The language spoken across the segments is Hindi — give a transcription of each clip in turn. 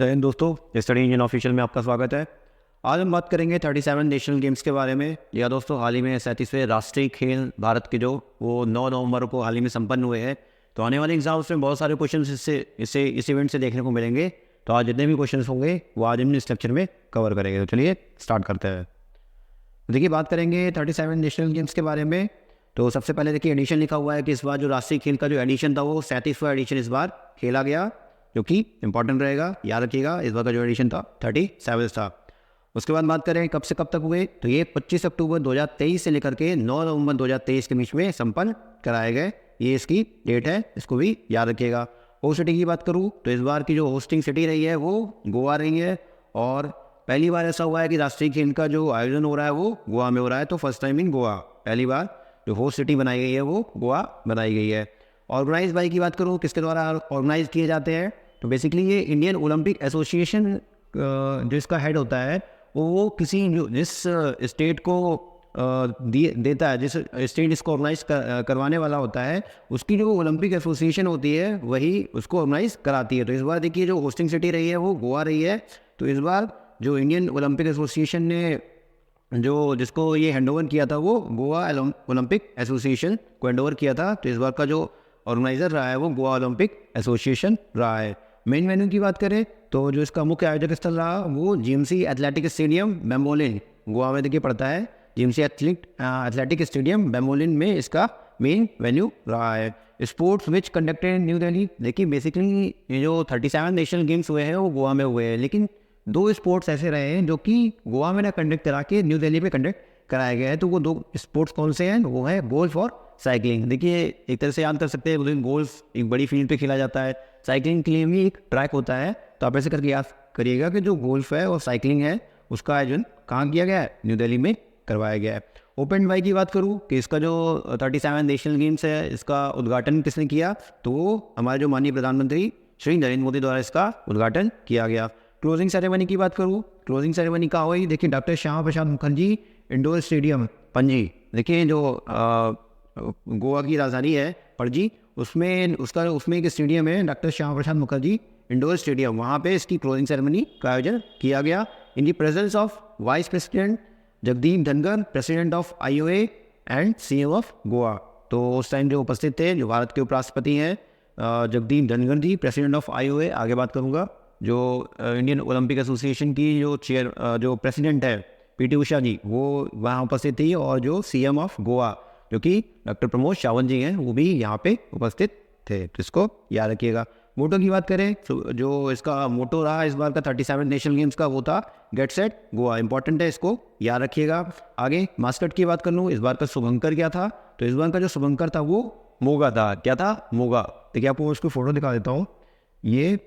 जय हिंद दोस्तों, स्टडी इंडियन ऑफिशियल में आपका स्वागत है। आज हम बात करेंगे 37 नेशनल गेम्स के बारे में। या दोस्तों, हाल ही में 37वें राष्ट्रीय खेल भारत के जो वो 9 नवंबर को हाल ही में संपन्न हुए हैं। तो आने वाले एग्जाम्स में बहुत सारे क्वेश्चन इस इवेंट से देखने को मिलेंगे। तो आज जितने भी क्वेश्चन होंगे वो आज हम इस लेक्चर में कवर करेंगे। तो चलिए स्टार्ट करते हैं। देखिए, बात करेंगे 37 नेशनल गेम्स के बारे में। तो सबसे पहले देखिए, एडिशन लिखा हुआ है कि इस बार जो राष्ट्रीय खेल का जो एडिशन था वो 37वां एडिशन इस बार खेला गया, जो कि इंपॉर्टेंट रहेगा, याद रखिएगा। इस बार का जो एडिशन था 37 था। उसके बाद बात करें कब से कब तक हुए, तो ये 25 अक्टूबर 2023 से लेकर के 9 नवंबर 2023 के बीच में संपन्न कराए गए। ये इसकी डेट है, इसको भी याद रखिएगा। होस्ट सिटी की बात करूँ तो इस बार की जो होस्टिंग सिटी रही है वो गोवा रही है। और पहली बार ऐसा हुआ है कि राष्ट्रीय खेल का जो आयोजन हो रहा है वो गोवा में हो रहा है। तो फर्स्ट टाइम इन गोवा, पहली बार जो होस्ट सिटी बनाई गई है वो गोवा बनाई गई है। ऑर्गेनाइज बाई की बात करूँ, किसके द्वारा ऑर्गेनाइज किए जाते हैं, तो बेसिकली ये इंडियन ओलंपिक एसोसिएशन जो इसका हेड होता है वो किसी जिस स्टेट को देता है, जिस स्टेट इसको ऑर्गेनाइज करवाने वाला होता है, उसकी जो ओलंपिक एसोसिएशन होती है वही उसको ऑर्गेनाइज कराती है। तो इस बार देखिए जो होस्टिंग सिटी रही है वो गोवा रही है। तो इस बार जो इंडियन ओलंपिक एसोसिएशन ने जो जिसको ये हैंडओवर किया था वो गोवा ओलंपिक एसोसिएशन को हैंडओवर किया था। तो इस बार का जो ऑर्गेनाइजर रहा है वो गोवा ओलंपिक एसोसिएशन रहा है। मेन वेन्यू की बात करें तो जो इसका मुख्य आयोजक स्थल रहा वो जीएमसी एथलेटिक स्टेडियम बेम्बोलिम गोवा में देखिए पड़ता है। जीएमसी एथलेटिक स्टेडियम बेम्बोलिम में इसका मेन वेन्यू रहा है। Sports which conducted in new Delhi, देखिए बेसिकली ये जो 37 नेशनल गेम्स हुए हैं वो गोवा में हुए हैं, लेकिन 2 स्पोर्ट्स ऐसे रहे हैं जो कि गोवा में ना कंडक्ट करा के न्यू दिल्ली में कंडक्ट कराया गया है। तो वो 2 स्पोर्ट्स कौन से हैं, वो है गोल्फ और साइकिलिंग। देखिए एक तरह से याद कर सकते हैं, लेकिन गोल्फ एक बड़ी फील्ड पे खेला जाता है, साइकिलिंग के लिए भी एक ट्रैक होता है। तो आप ऐसे करके याद करिएगा कि जो गोल्फ है और साइकिलिंग है उसका आयोजन कहाँ किया गया है, न्यू दिल्ली में करवाया गया है। ओपन वाई की बात करूँ कि इसका जो 37 नेशनल गेम्स है इसका उद्घाटन किसने किया, तो हमारे जो माननीय प्रधानमंत्री श्री नरेंद्र मोदी द्वारा इसका उद्घाटन किया गया। क्लोजिंग सेरेमनी की बात करूँ, क्लोजिंग सेरेमनी कहाँ हुई, देखिए doctor Shyama Prasad Mukherjee indoor stadium Panaji. देखिए जो गोवा की राजधानी है पणजी, उसमें एक स्टेडियम है doctor Shyama Prasad Mukherjee indoor stadium, वहाँ पे इसकी क्लोजिंग सेरेमनी का आयोजन किया गया in the presence of vice president Jagdeep Dhankhar, president of IOA and CM of Goa. तो उस टाइम जो उपस्थित थे जो भारत के उपराष्ट्रपति हैं जगदीप धनखड़ जी, प्रेसिडेंट ऑफ आईओए, आगे बात करूँगा। जो इंडियन ओलंपिक एसोसिएशन की जो प्रेसिडेंट है पीटी उषा जी, वो वहाँ उपस्थित थी। और जो सीएम ऑफ गोवा जो कि डॉक्टर प्रमोद सावंत जी हैं वो भी यहाँ पे उपस्थित थे। तो इसको याद रखिएगा। मोटो की बात करें तो जो इसका मोटो रहा इस बार का 37 नेशनल गेम्स का वो था गेट सेट गोवा, इंपॉर्टेंट है, इसको याद रखिएगा। आगे मास्कट की बात कर लूँ, इस बार का शुभंकर क्या था, तो इस बार का जो शुभंकर था वो मोगा था। क्या था, मोगा। देखिए आपको उसको फोटो दिखा देता हूँ। ये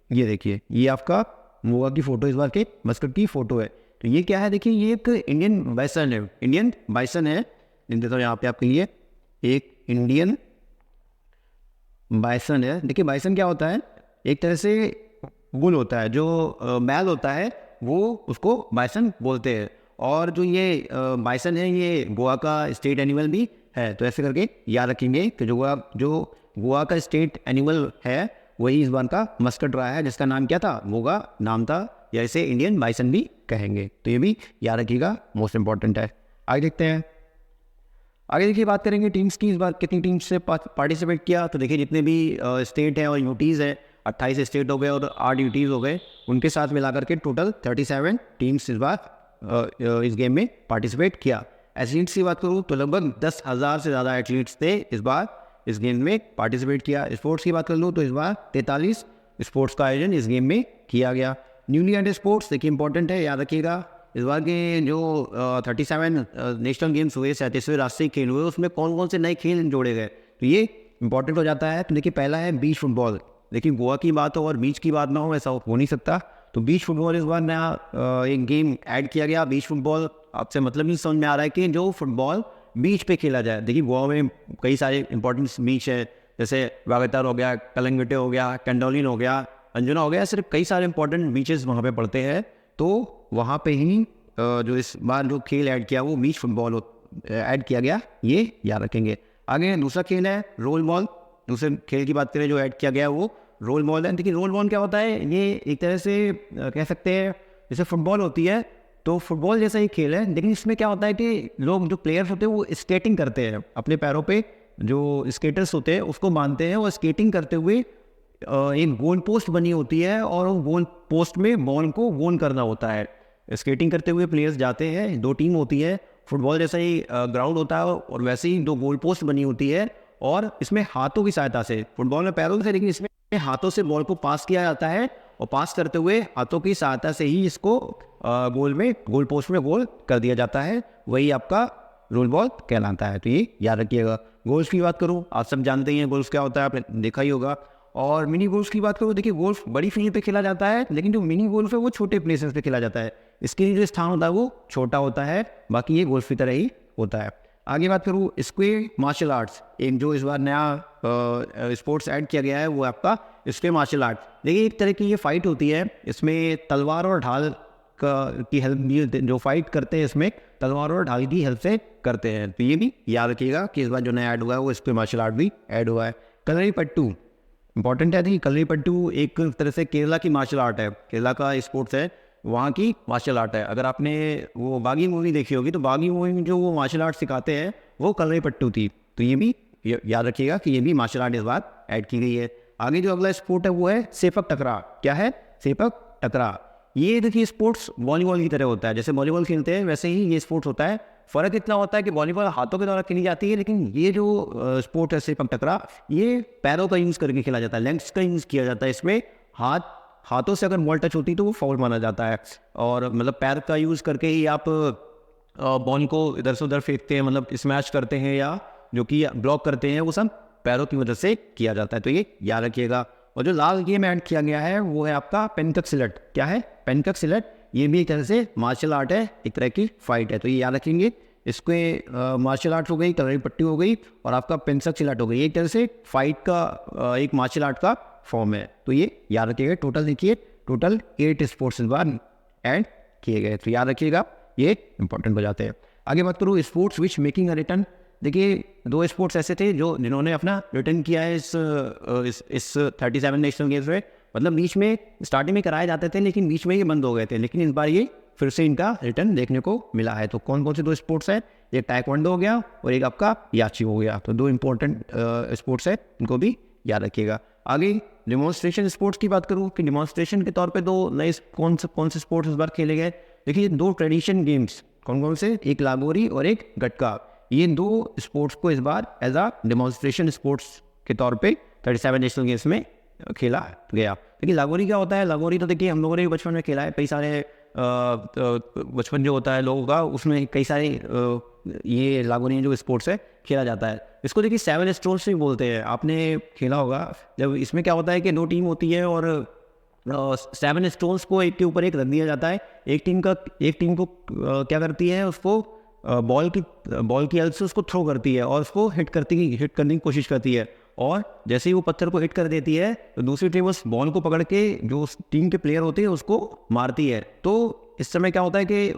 देखिए, ये आपका मोगा की फोटो इस बार के मस्कट की फोटो है। तो ये क्या है, देखिए ये एक इंडियन बाइसन है, इंडियन बाइसन है। देता हूँ यहाँ पे आपके लिए, एक इंडियन बाइसन है। देखिए बाइसन क्या होता है, एक तरह से बुल होता है, जो मैल होता है वो उसको बाइसन बोलते हैं। और जो ये बाइसन है ये गोवा का स्टेट एनिमल भी है। तो ऐसे करके याद रखेंगे कि जो गोवा का स्टेट एनिमल है वही इस बार का मस्कट रहा है, जिसका नाम क्या था, मोगा नाम था, या इसे इंडियन बाइसन भी कहेंगे। तो ये भी याद रखिएगा, मोस्ट इंपॉर्टेंट है। आगे देखते हैं। आगे देखिए बात करेंगे टीम्स की, इस बार कितनी टीम्स से पार्टिसिपेट किया। तो देखिए जितने भी स्टेट हैं और यूटीज़ हैं, 28 स्टेट हो गए और 8 यूटीज़ हो गए, उनके साथ मिलाकर के टोटल 37 टीम्स इस बार इस गेम में पार्टिसिपेट किया। एथलीट्स की बात करूँ तो लगभग 10,000 से ज़्यादा एथलीट्स थे इस बार इस गेम में पार्टिसिपेट किया। स्पोर्ट्स की बात कर लूँ तो इस बार 43 स्पोर्ट्स का आयोजन इस गेम में किया गया। न्यूली एडेड स्पोर्ट्स देखिए इंपॉर्टेंट है, याद रखिएगा। इस बार के जो 37 नेशनल गेम्स हुए, 37वें राष्ट्रीय खेल हुए, उसमें कौन कौन से नए खेल जोड़े गए, तो ये इंपॉर्टेंट हो जाता है। तो देखिए पहला है बीच फुटबॉल। देखिए गोवा की बात हो और बीच की बात ना हो, ऐसा हो नहीं सकता। तो बीच फुटबॉल इस बार नया एक गेम ऐड किया गया। बीच फुटबॉल आपसे मतलब नहीं समझ में आ रहा है कि जो फुटबॉल बीच पे खेला जाए। देखिए गोवा में कई सारे इंपॉर्टेंट बीच है, जैसे वागतार हो गया, कलंगटे हो गया, कैंडोलिन हो गया, अंजुना हो गया, सिर्फ कई सारे इंपॉर्टेंट बीचेस वहाँ पे पड़ते हैं। तो वहाँ पे ही जो इस बार जो खेल ऐड किया वो बीच फुटबॉल ऐड किया गया, ये याद रखेंगे। आगे दूसरा खेल है रोल बॉल। दूसरे खेल की बात करें जो ऐड किया गया वो रोल बॉल है। देखिए रोल बॉल क्या होता है, ये एक तरह से कह सकते हैं जैसे फुटबॉल होती है, तो फुटबॉल जैसा ही खेल है, लेकिन इसमें क्या होता है कि लोग जो प्लेयर्स होते हैं वो स्केटिंग करते हैं, अपने पैरों पे जो स्केटर्स होते हैं उसको बांधते हैं, और स्केटिंग करते हुए एक गोल पोस्ट बनी होती है और वो गोल पोस्ट में बॉल को गोल करना होता है। स्केटिंग करते हुए प्लेयर्स जाते हैं, 2 टीम होती है, फुटबॉल जैसा ही ग्राउंड होता है और वैसे ही 2 गोल पोस्ट बनी होती है, और इसमें हाथों की सहायता से, फुटबॉल में पैरों से, लेकिन इसमें हाथों से बॉल को पास किया जाता है, और पास करते हुए हाथों की सहायता से ही इसको गोल पोस्ट में गोल कर दिया जाता है। वही आपका रोल बॉल कहलाता है। तो ये याद रखिएगा। गोल्फ की बात करूँ, आप सब जानते ही हैं गोल्फ क्या होता है, आपने देखा ही होगा। और मिनी गोल्फ की बात करूँ, देखिए गोल्फ बड़ी फील्ड पे खेला जाता है, लेकिन जो मिनी गोल्फ है वो छोटे प्लेसेस पे खेला जाता है। इसके लिए जो स्थान होता है वो छोटा होता है, बाकी ये गोल्फ की तरह ही होता है। आगे बात करूँ, स्क्वे मार्शल आर्ट्स, एक जो इस बार नया स्पोर्ट्स ऐड किया गया है वो आपका स्क्वे मार्शल आर्ट। देखिए एक तरह की ये फाइट होती है, इसमें तलवार और ढाल की हेल्प, जो फाइट करते हैं इसमें तलवार और ढाल की हेल्प से करते हैं। तो ये भी याद रखिएगा कि इस बार जो नया ऐड हुआ है वो स्क्वे मार्शल आर्ट भी ऐड हुआ है। कलरीपट्टू इंपॉर्टेंट है। कलरीपट्टू एक तरह से केरला की मार्शल आर्ट है, केरला का स्पोर्ट्स है, वहाँ की मार्शल आर्ट है। अगर आपने वो बागी मूवी देखी होगी तो बागी मूवी में जो वो मार्शल आर्ट सिखाते हैं वो कलरीपट्टू थी। तो ये भी याद रखिएगा कि ये भी मार्शल आर्ट इस बार ऐड की गई है। आगे जो अगला स्पोर्ट है वो है सेपक टकरा। क्या है? सेपक टकरा। ये देखिए स्पोर्ट्स वॉलीबॉल की तरह होता है, जैसे वॉलीबॉल खेलते हैं वैसे ही ये स्पोर्ट्स होता है। फ़र्क इतना होता है कि वॉलीबॉल हाथों के द्वारा खेली जाती है, लेकिन ये जो स्पोर्ट है सेपक टकरा, ये पैरों का यूज़ करके खेला जाता है, लेग्स का यूज़ किया जाता है। इसमें हाथों से अगर बॉल टच होती है तो वो फाउल माना जाता है, और मतलब पैर का यूज़ करके ही आप बॉल को इधर से उधर फेंकते हैं, मतलब स्मैश करते हैं या जो कि ब्लॉक करते हैं, वो सब पैरों की वजह से किया जाता है। तो ये याद रखिएगा। और जो लाल गेम ऐड किया गया है वो है आपका पेनकक सिलट। क्या है? पेनकक सिलट। ये भी एक तरह से मार्शल आर्ट है, एक तरह की फाइट है। तो ये याद रखेंगे। इसके मार्शल आर्ट हो गई, कलरीपट्टी हो गई, और आपका पेनकक सिलट हो गई। एक तरह से फाइट का एक मार्शल आर्ट का फॉर्म है। तो ये याद रखिएगा। टोटल देखिए, टोटल 8 स्पोर्ट्स इस बार ऐड किए गए। तो याद रखिएगा, ये इंपॉर्टेंट हो जाते हैं। आगे बात करूँ sports which making a return. देखिए 2 स्पोर्ट्स ऐसे थे जिन्होंने अपना रिटर्न किया है इस 37 नेशनल गेम्स में। मतलब बीच में स्टार्टिंग में कराए जाते थे, लेकिन बीच में ये बंद हो गए थे, लेकिन इस बार ये फिर से इनका रिटर्न देखने को मिला है। तो कौन कौन से 2 स्पोर्ट्स हैं? एक टाइक्वांडो हो गया और एक आपका याची हो गया। तो 2 इंपॉर्टेंट स्पोर्ट्स है, इनको भी याद रखिएगा। आगे डिमॉन्स्ट्रेशन स्पोर्ट्स की बात करूँ कि डिमॉन्स्ट्रेशन के तौर पे 2 नए कौन से स्पोर्ट्स इस बार खेले गए। देखिए 2 ट्रेडिशन गेम्स कौन कौन से, एक लागोरी और एक गटका। ये 2 स्पोर्ट्स को इस बार एज आ डेमोन्स्ट्रेशन स्पोर्ट्स के तौर पे 37 नेशनल गेम्स में खेला गया। देखिए लागोरी क्या होता है? लागोरी तो देखिए हम लोगों ने बचपन में खेला है, कई सारे बचपन जो होता है लोगों का, उसमें कई सारे ये लागोरी जो स्पोर्ट्स है खेला जाता है। इसको देखिए 7 स्टोन्स भी बोलते हैं, आपने खेला होगा। जब इसमें क्या होता है कि 2 टीम होती है और 7 स्टोन्स को एक के ऊपर एक रख दिया जाता है। एक टीम को क्या करती है, उसको बॉल की हेल्प से उसको थ्रो करती है और उसको हिट करने की कोशिश करती है, और जैसे ही वो पत्थर को हिट कर देती है तो दूसरी टीम उस बॉल को पकड़ के जो उस टीम के प्लेयर होते हैं उसको मारती है। तो इस समय क्या होता है कि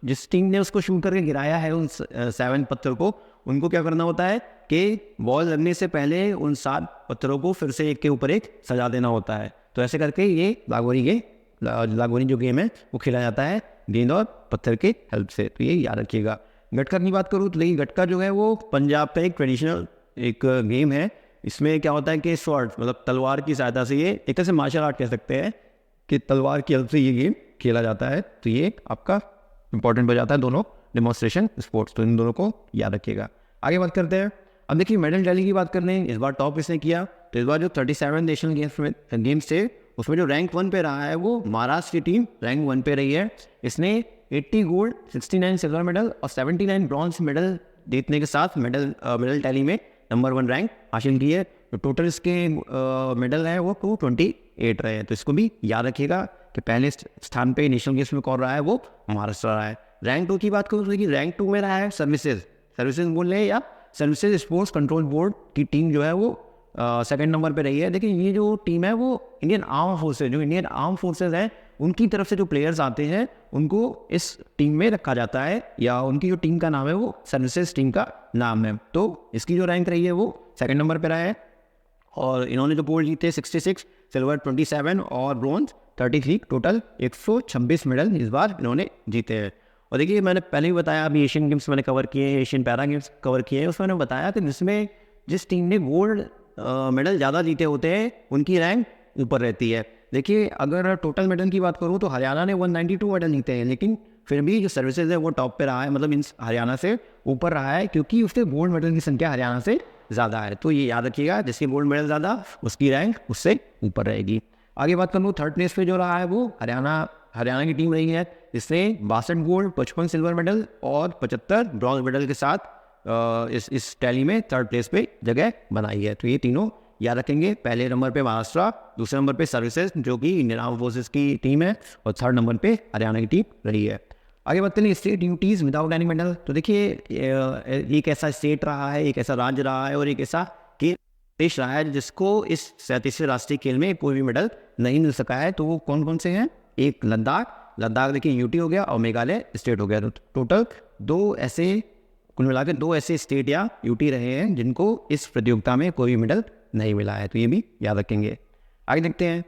जिस टीम ने उसको शूट करके गिराया है उन 7 पत्थर को, उनको क्या करना होता है कि बॉल लगने से पहले उन 7 पत्थरों को फिर से एक के ऊपर एक सजा देना होता है। तो ऐसे करके ये लागोरी जो गेम है वो खेला जाता है गेंद और पत्थर के हेल्प से। तो ये याद रखिएगा। गटका की बात करूँ तो देखिए गटका जो है वो पंजाब का एक ट्रेडिशनल एक गेम है। इसमें क्या होता है कि स्वॉर्ड मतलब तलवार की सहायता से, ये एक तरह से मार्शल आर्ट कह सकते हैं कि तलवार की हेल्प से ये गेम खेला जाता है। तो ये आपका इंपॉर्टेंट हो जाता है दोनों डेमोन्स्ट्रेशन स्पोर्ट्स। तो इन दोनों को याद रखिएगा। आगे बात करते हैं। अब देखिए मेडल टैली की बात करने, इस बार टॉप इसने किया। तो इस बार जो 37 नेशनल गेम्स थे उसमें जो रैंक 1 पे रहा है वो महाराष्ट्र की टीम रैंक 1 पे रही है। इसने 80 गोल्ड, 69 सिल्वर मेडल और 79 ब्रॉन्ज मेडल जीतने के साथ मेडल टैली में नंबर 1 रैंक हासिल की है। तो टोटल इसके मेडल है वो 228 रहे हैं। तो इसको भी याद रखिएगा कि पहले स्थान पे नेशनल गेम्स में कौन रहा है, वो महाराष्ट्र रहा है। रैंक 2 की बात करूँ तो देखिए रैंक 2 में रहा है सर्विसेज बोल रहे हैं या सर्विसेज स्पोर्ट्स कंट्रोल बोर्ड की टीम जो है वो 2nd नंबर पे रही है। देखिए ये जो टीम है वो इंडियन आर्म फोर्सेज है, उनकी तरफ से जो प्लेयर्स आते हैं उनको इस टीम में रखा जाता है, या उनकी जो टीम का नाम है वो सर्विसेज टीम का नाम है। तो इसकी जो रैंक रही है वो 2nd नंबर पे रहा है। और इन्होंने जो गोल्ड जीते 66, सिल्वर 27 और ब्रॉन्ज 33, टोटल 126 मेडल इस बार इन्होंने जीते हैं। और देखिए मैंने पहले ही बताया, अभी एशियन गेम्स मैंने कवर किए हैं, एशियन पैरा गेम्स कवर किए हैं, उसमें मैंने बताया कि जिसमें जिस टीम ने गोल्ड मेडल ज़्यादा जीते होते हैं उनकी रैंक ऊपर रहती है। देखिए अगर टोटल मेडल की बात करूँ तो हरियाणा ने 192 मेडल जीते हैं, लेकिन फिर भी जो सर्विसेज है वो टॉप पे रहा है, मतलब इन हरियाणा से ऊपर रहा है, क्योंकि उसके गोल्ड मेडल की संख्या हरियाणा से ज़्यादा है। तो ये याद रखिएगा, जिसके गोल्ड मेडल ज़्यादा उसकी रैंक उससे ऊपर रहेगी। आगे बात करूँ, थर्ड प्लेस पे जो रहा है वो हरियाणा की टीम रही है, जिसने 62 गोल्ड, 55 सिल्वर मेडल और 75 ब्रॉन्ज मेडल के साथ इस टैली में थर्ड प्लेस पे जगह बनाई है। तो ये तीनों याद रखेंगे। पहले नंबर पे महाराष्ट्र, दूसरे नंबर पे सर्विसेज जो कि इंडियन आर्म फोर्सेस की टीम है, और थर्ड नंबर पे हरियाणा की टीम रही है। आगे बात करें state duties without any medal. तो देखिए एक ऐसा स्टेट रहा है, एक ऐसा राज्य रहा है और एक ऐसा देश रहा है जिसको इस 37वें राष्ट्रीय खेल में कोई भी मेडल नहीं मिल सका है। तो वो कौन कौन से हैं? एक लद्दाख देखिए यूटी हो गया, और मेघालय स्टेट हो गया। तो टोटल कुल मिलाकर दो ऐसे स्टेट या यूटी रहे हैं जिनको इस प्रतियोगिता में कोई भी मेडल नहीं मिला है। तो ये भी याद रखेंगे। आगे देखते हैं,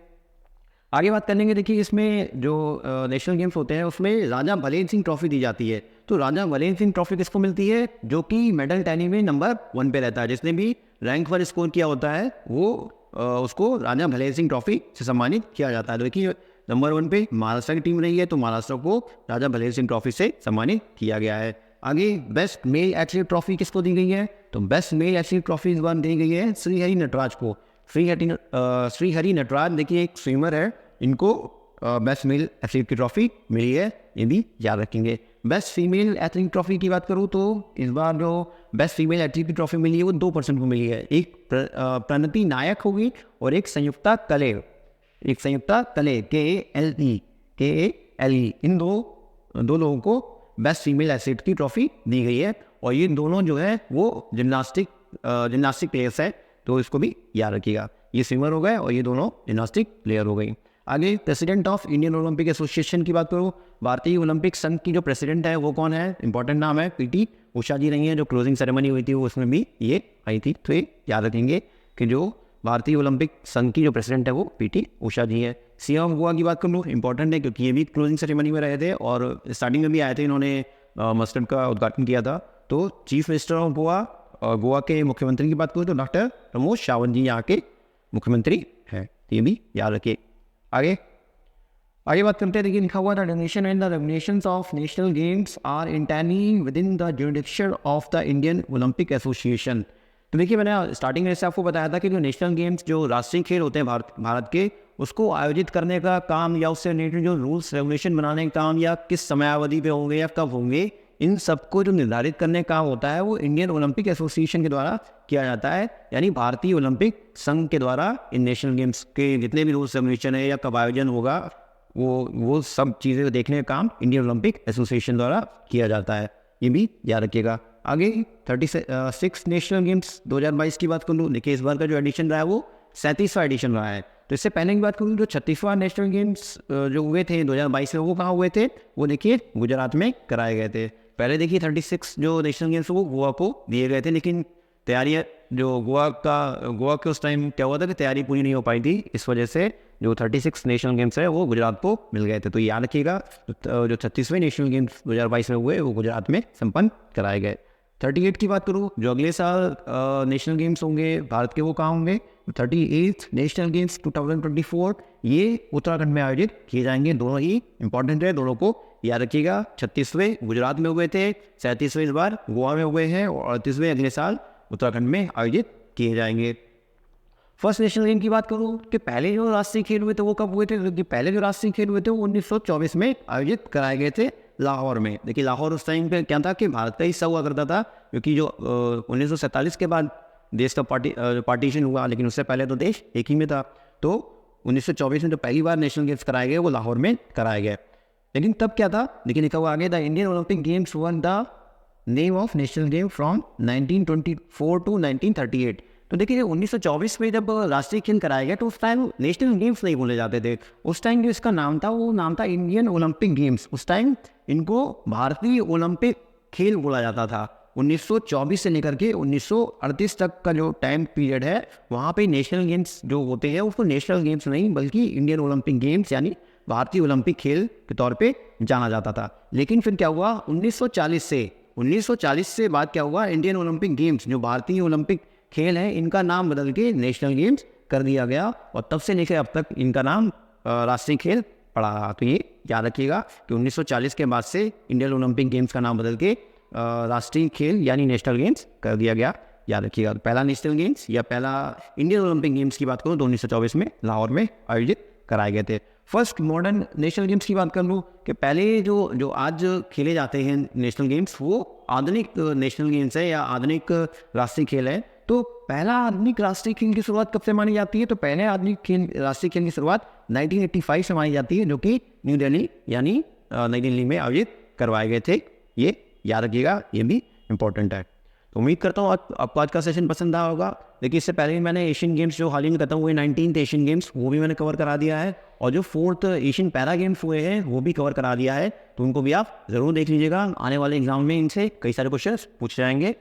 आगे बात करेंगे। देखिए इसमें जो नेशनल गेम्स होते हैं उसमें राजा भलेन सिंह ट्रॉफी दी जाती है। तो राजा भलेन सिंह ट्रॉफी किसको मिलती है? जो कि मेडल टैली में नंबर 1 पे रहता है, जिसने भी रैंक पर स्कोर किया होता है वो उसको राजा भलेन सिंह ट्रॉफी से सम्मानित किया जाता है। तो देखिए नंबर 1 पे महाराष्ट्र की टीम रही है, तो महाराष्ट्र को राजा भलेन सिंह ट्रॉफी से सम्मानित किया गया है। आगे बेस्ट मेल एथलीट ट्रॉफी किसको दी गई है? तो बेस्ट मेल एथलीट ट्रॉफी इस बार दी गई है श्रीहरि नटराज को। श्रीहरि नटराज देखिए एक स्विमर है, इनको बेस्ट मेल एथलीट की ट्रॉफी मिली है, ये भी याद रखेंगे। बेस्ट फीमेल एथलीट ट्रॉफी की बात करूँ तो इस बार जो बेस्ट फीमेल एथलीट की ट्रॉफी मिली है वो 2 पर्सन को मिली है। एक प्रणति नायक होगी और एक संयुक्ता कले KALE, इन दो लोगों को बेस्ट फीमेल एथलीट की ट्रॉफी दी गई है। और ये दोनों जो है वो जिम्नास्टिक प्लेयर्स है, तो इसको भी याद रखिएगा। ये स्विमर हो गए और ये दोनों जिम्नास्टिक प्लेयर हो गई। आगे president of Indian Olympic association की बात करूँ, भारतीय ओलंपिक संघ की जो प्रेसिडेंट है वो कौन है? इंपॉर्टेंट नाम है, PT उषा जी रही है। जो क्लोजिंग सेरेमनी हुई थी उसमें भी ये आई थी। तो ये याद रखेंगे कि जो भारतीय ओलंपिक संघ की जो प्रेसिडेंट है वो PT उषा जी है। CM ऑफ गोवा की बात कर लूँ, इंपॉर्टेंट है क्योंकि ये भी क्लोजिंग सेरेमनी में रहे थे और स्टार्टिंग में भी आए थे, इन्होंने मस्टर्ड का उद्घाटन किया था। तो चीफ मिनिस्टर ऑफ गोवा के मुख्यमंत्री की बात करूँ तो डॉक्टर प्रमोद सावंत जी यहाँ के मुख्यमंत्री हैं। ये भी याद रखिए। आगे बात करते हैं। देखिए लिखा हुआ था donation and the regulations of national games are entirely within the jurisdiction of the Indian Olympic Association. तो देखिए मैंने स्टार्टिंग में से आपको बताया था कि जो नेशनल गेम्स जो राष्ट्रीय खेल होते हैं भारत के, उसको आयोजित करने का काम या उससे रिलेटेड जो रूल्स रेगुलेशन बनाने का काम या किस समयावधि पे होंगे या कब होंगे, इन सबको जो निर्धारित करने का काम होता है वो इंडियन ओलंपिक एसोसिएशन के द्वारा किया जाता है। यानी भारतीय ओलंपिक संघ के द्वारा इन नेशनल गेम्स के जितने भी रूल्स रेगुलेशन है या कब आयोजन होगा वो सब चीज़ें देखने का काम इंडियन ओलंपिक एसोसिएशन द्वारा किया जाता है। ये भी याद रखिएगा। आगे 36 नेशनल गेम्स 2022 की बात कर लूँ। देखिए इस बार का जो एडिशन रहा है वो 37वां एडिशन रहा है। तो इससे पहले की बात करूँ जो 36वां नेशनल गेम्स जो हुए थे 2022 में, वो कहाँ हुए थे? वो देखिए गुजरात में कराए गए थे। पहले देखिए 36 जो नेशनल गेम्स वो गोवा को दिए गए थे, लेकिन तैयारियाँ जो गोवा के उस टाइम क्या हुआ था कि तैयारी पूरी नहीं हो पाई थी, इस वजह से जो 36 नेशनल गेम्स है वो गुजरात को मिल गए थे। तो याद रखिएगा जो 36वें नेशनल गेम्स 2022 में हुए वो गुजरात में संपन्न कराए गए। 38 की बात करूँ जो अगले साल नेशनल गेम्स होंगे भारत के, वो कहाँ होंगे? 38 नेशनल गेम्स 2024 ये उत्तराखंड में आयोजित किए जाएंगे। दोनों ही इंपॉर्टेंट है, दोनों को याद रखिएगा। 36वें गुजरात में हुए थे, 37वें इस बार गोवा में हुए हैं और 38वें अगले साल उत्तराखंड में आयोजित किए जाएंगे। फर्स्ट नेशनल गेम की बात करूँ कि पहले जो राष्ट्रीय खेल हुए थे वो कब हुए थे? क्योंकि पहले जो राष्ट्रीय खेल हुए थे वो 1924 में आयोजित कराए गए थे लाहौर में। देखिए लाहौर उस टाइम पे क्या था कि भारत का हिस्सा हुआ करता था, क्योंकि जो 1947 के बाद देश का पार्टीशन हुआ, लेकिन उससे पहले तो देश एक ही में था। तो 1924 में जो पहली बार नेशनल गेम्स कराए गए वो लाहौर में कराए गए। लेकिन तब क्या था? देखिए लिखा हुआ आगे, the Indian Olympic games won the name of national game from 1924 to 1938। तो देखिए 1924 में जब राष्ट्रीय खेल कराया गया तो उस टाइम नेशनल गेम्स नहीं बोले जाते थे। उस टाइम जो इसका नाम था वो नाम था इंडियन ओलंपिक गेम्स। उस टाइम इनको भारतीय ओलंपिक खेल बोला जाता था। 1924 से लेकर के 1938 तक का जो टाइम पीरियड है, वहाँ पे नेशनल गेम्स जो होते हैं उसको नेशनल गेम्स नहीं बल्कि इंडियन ओलंपिक गेम्स यानी भारतीय ओलंपिक खेल के तौर पे जाना जाता था। लेकिन फिर क्या हुआ, 1940 से बाद क्या हुआ, इंडियन ओलंपिक गेम्स जो भारतीय ओलंपिक खेल हैं इनका नाम बदल के नेशनल गेम्स कर दिया गया और तब से लेकर अब तक इनका नाम राष्ट्रीय खेल पड़ा। तो ये याद रखिएगा कि 1940 के बाद से इंडियन ओलंपिक गेम्स का नाम बदल के राष्ट्रीय खेल यानी नेशनल गेम्स कर दिया गया। याद रखिएगा, पहला नेशनल गेम्स या पहला इंडियन ओलंपिक गेम्स की बात करूँ तो 1924 में लाहौर में आयोजित कराए गए थे। फर्स्ट मॉडर्न नेशनल गेम्स की बात कर लूँ कि पहले जो आज खेले जाते हैं नेशनल गेम्स वो आधुनिक नेशनल गेम्स है या आधुनिक राष्ट्रीय खेल है। तो पहला आधुनिक राष्ट्रीय खेल की शुरुआत कब से मानी जाती है, तो पहले आधुनिक खेल राष्ट्रीय खेल की शुरुआत 1985 से मानी जाती है, जो कि न्यू दिल्ली यानी नई दिल्ली में आयोजित करवाए गए थे। ये याद रखिएगा, ये भी इम्पोर्टेंट है। तो उम्मीद करता हूँ आपको आज का सेशन पसंद आया होगा। लेकिन इससे पहले भी मैंने एशियन गेम्स जो हाल ही में खत्म हुए 19th एशियन गेम्स वो भी मैंने कवर करा दिया है और जो 4th एशियन पैरा गेम्स हुए हैं वो भी कवर करा दिया है। तो उनको भी आप ज़रूर देख लीजिएगा, आने वाले एग्जाम में इनसे कई सारे क्वेश्चन पूछ जाएंगे।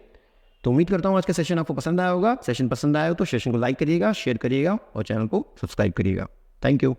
तो उम्मीद करता हूँ आज का सेशन आपको पसंद आया होगा। सेशन पसंद आया हो तो सेशन को लाइक करिएगा, शेयर करिएगा और चैनल को सब्सक्राइब करिएगा। Thank you.